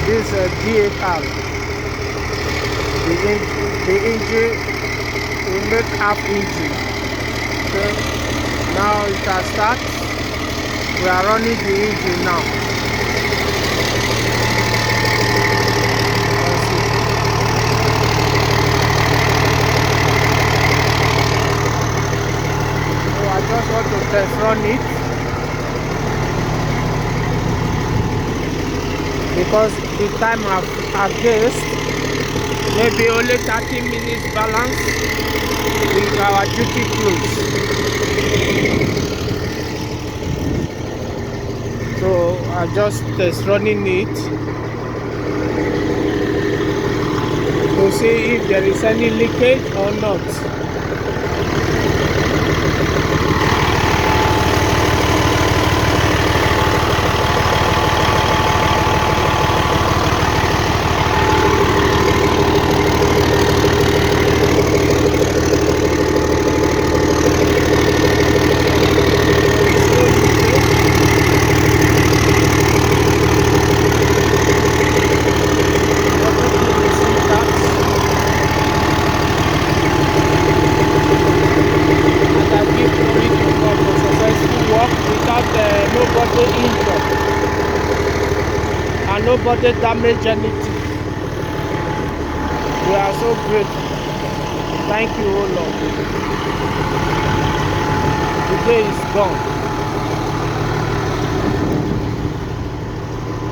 this DAR. The engine, we make half engine. Okay, now it has started. We are running the engine now. So I just want to test run it because the time I've guessed maybe only 30 minutes balance with our duty close. So I just test running it to see if there is any leakage or not. Nobody injured and nobody damaged anything. We are so grateful. Thank you, O Lord. The day is gone.